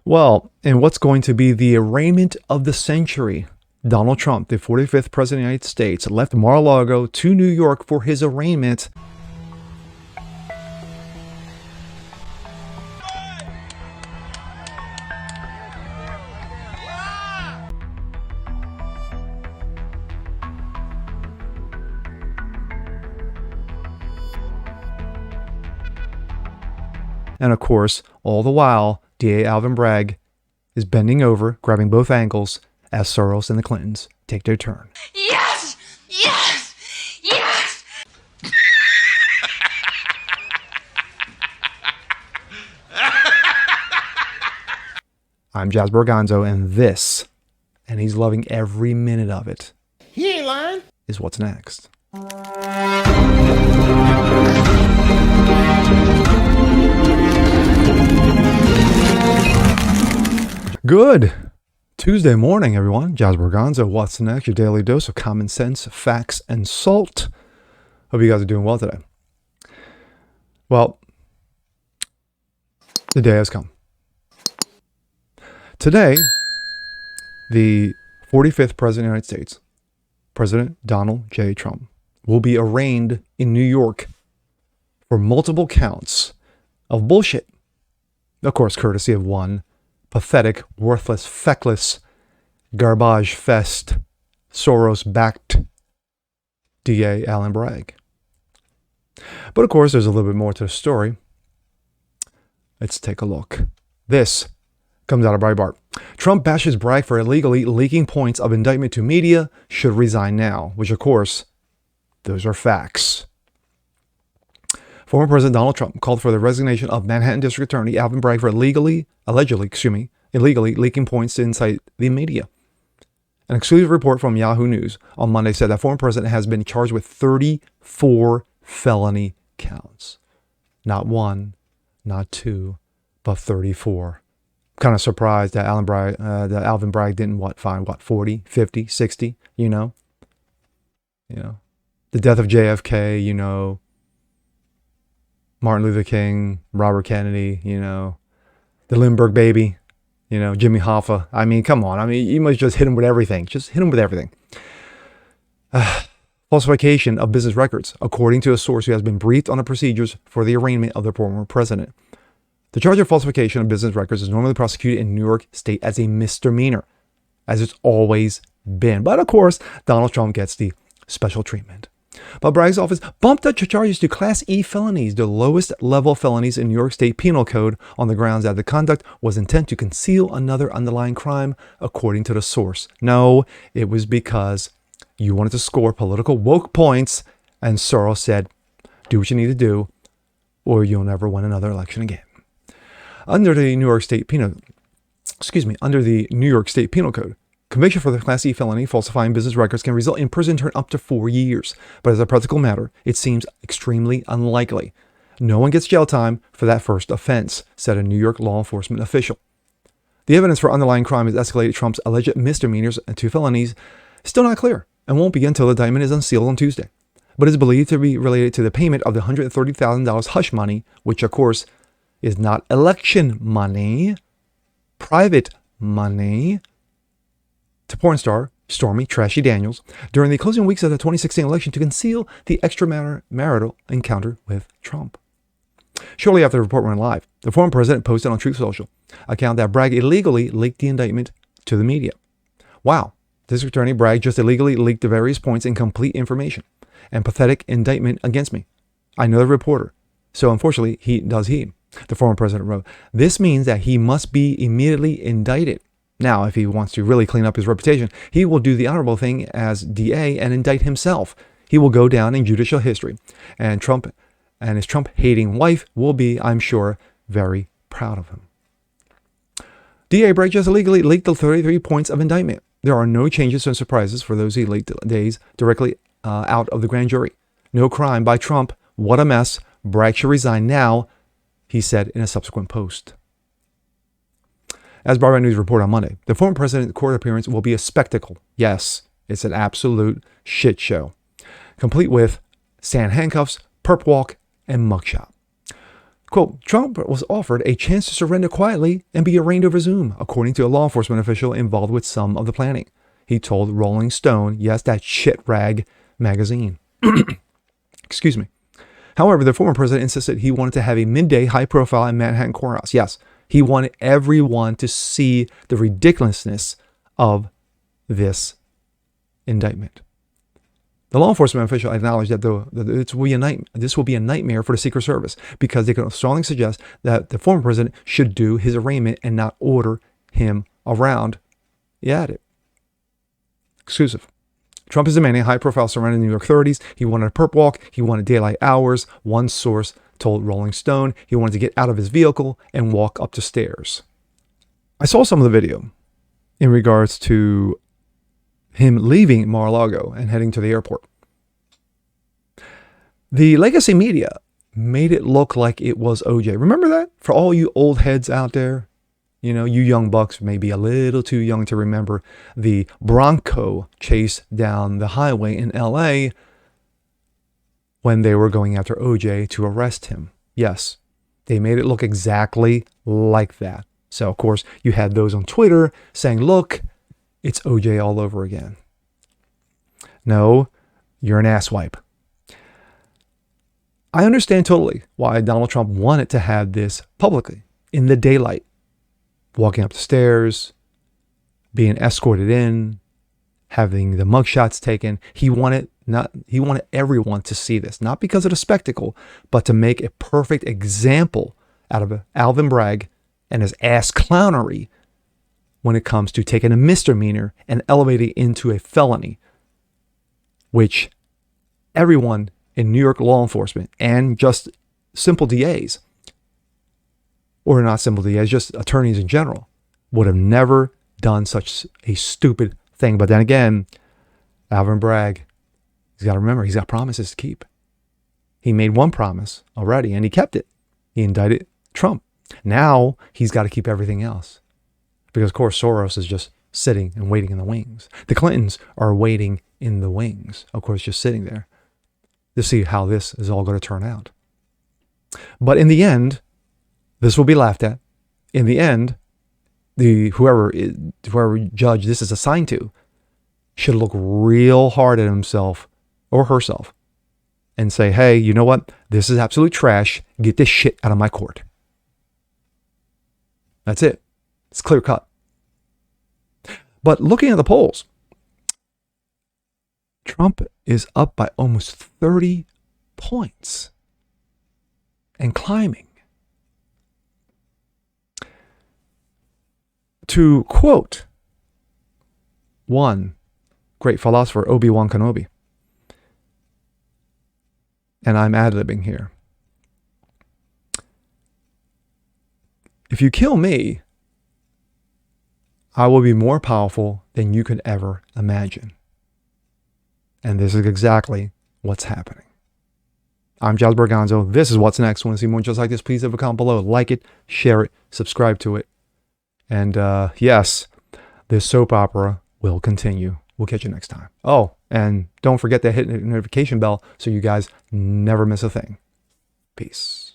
Well, in what's going to be the arraignment of the century, Donald Trump, the 45th President of the United States, left Mar-a-Lago to New York for his arraignment. And of course, all the while, DA Alvin Bragg is bending over, grabbing both ankles, as Soros and the Clintons take their turn. Yes! Yes! Yes! I'm Jazz Borgonzo, and this, and he's loving every minute of it, He ain't lying. is what's next. Good Tuesday morning, everyone. Jazz Borgonzo, what's next? Your daily dose of common sense, facts, and salt. Hope you guys are doing well today. Well, the day has come. Today, the 45th President of the United States, President Donald J. Trump, will be arraigned in New York for multiple counts of bullshit. Of course, courtesy of one pathetic, worthless, feckless, garbage fest, Soros-backed DA Alvin Bragg. But of course, there's a little bit more to the story. Let's take a look. This comes out of Breitbart. Trump bashes Bragg for illegally leaking points of indictment to media, should resign now, which of course, those are facts. Former President Donald Trump called for the resignation of Manhattan District Attorney Alvin Bragg for illegally leaking points to incite the media. An exclusive report from Yahoo News on Monday said that former president has been charged with 34 felony counts. Not one, not two, but 34. Kind of surprised that Alvin Bragg didn't find 40, 50, 60, you know? The death of JFK, Martin Luther King, Robert Kennedy, the Lindbergh baby, Jimmy Hoffa. I mean, come on. I mean, you must just hit him with everything. Just hit him with everything. Falsification of business records, according to a source who has been briefed on the procedures for the arraignment of the former president. The charge of falsification of business records is normally prosecuted in New York State as a misdemeanor, as it's always been. But of course, Donald Trump gets the special treatment. But Bragg's office bumped up charges to Class E felonies, the lowest level felonies in New York State Penal Code, on the grounds that the conduct was intent to conceal another underlying crime, according to the source. No, it was because you wanted to score political woke points, and Soros said, do what you need to do, or you'll never win another election again. Under the New York State Penal Code, conviction for the Class E felony falsifying business records can result in prison term up to 4 years. But as a practical matter, it seems extremely unlikely. No one gets jail time for that first offense, said a New York law enforcement official. The evidence for underlying crime has escalated Trump's alleged misdemeanors to felonies still not clear and won't begin until the indictment is unsealed on Tuesday. But is believed to be related to the payment of the $130,000 hush money, which of course is not election money, private money, to porn star Stormy Trashy Daniels during the closing weeks of the 2016 election to conceal the extramarital encounter with Trump. Shortly after the report went live, the former president posted on Truth Social account that Bragg illegally leaked the indictment to the media. Wow, District Attorney Bragg just illegally leaked the various points and complete information and pathetic indictment against me. I know the reporter, so unfortunately he. The former president wrote, this means that he must be immediately indicted. Now, if he wants to really clean up his reputation, he will do the honorable thing as DA and indict himself. He will go down in judicial history. And Trump and his Trump-hating wife will be, I'm sure, very proud of him. DA Bragg just illegally leaked the 33 points of indictment. There are no changes and surprises for those he leaked days directly out of the grand jury. No crime by Trump. What a mess. Bragg should resign now, he said in a subsequent post. As Breitbart News reported on Monday, the former president's court appearance will be a spectacle. Yes, it's an absolute shit show, complete with sand handcuffs, perp walk, and mugshot. Quote, Trump was offered a chance to surrender quietly and be arraigned over Zoom, according to a law enforcement official involved with some of the planning. He told Rolling Stone, yes, that shit rag magazine. Excuse me. However, the former president insisted he wanted to have a midday high profile in Manhattan courthouse. Yes, he wanted everyone to see the ridiculousness of this indictment. The law enforcement official acknowledged that this will be a nightmare for the Secret Service because they can strongly suggest that the former president should do his arraignment and not order him around. You had it. Exclusive. Trump is demanding a high-profile surrender in the New York authorities. He wanted a perp walk. He wanted daylight hours. One source told Rolling Stone he wanted to get out of his vehicle and walk up the stairs. I saw some of the video in regards to him leaving Mar-a-Lago and heading to the airport. The legacy media made it look like it was OJ. Remember that? For all you old heads out there, you know, you young bucks may be a little too young to remember the Bronco chase down the highway in LA when they were going after OJ to arrest him. Yes, they made it look exactly like that. So, of course, you had those on Twitter saying, look, it's OJ all over again. No, you're an asswipe. I understand totally why Donald Trump wanted to have this publicly in the daylight. Walking up the stairs, being escorted in, having the mugshots taken. He wanted everyone to see this, not because of the spectacle, but to make a perfect example out of Alvin Bragg and his ass clownery when it comes to taking a misdemeanor and elevating it into a felony, which everyone in New York law enforcement and just simple DAs, or not simple DAs, just attorneys in general, would have never done such a stupid thing. But then again, Alvin Bragg, he's got to remember, he's got promises to keep. He made one promise already and he kept it. He indicted Trump. Now he's got to keep everything else. Because, of course, Soros is just sitting and waiting in the wings. The Clintons are waiting in the wings, of course, just sitting there to see how this is all going to turn out. But in the end, this will be laughed at. In the end, whoever judge this is assigned to should look real hard at himself or herself and say, hey, you know what? This is absolute trash. Get this shit out of my court. That's it. It's clear cut. But looking at the polls, Trump is up by almost 30 points and climbing. To quote one great philosopher, Obi-Wan Kenobi, and I'm ad-libbing here. If you kill me, I will be more powerful than you could ever imagine. And this is exactly what's happening. I'm Giles Berganzo. This is What's Next. Want to see more just like this? Please leave a comment below. Like it, share it, subscribe to it. And yes, this soap opera will continue. We'll catch you next time. Oh, and don't forget to hit the notification bell so you guys never miss a thing. Peace.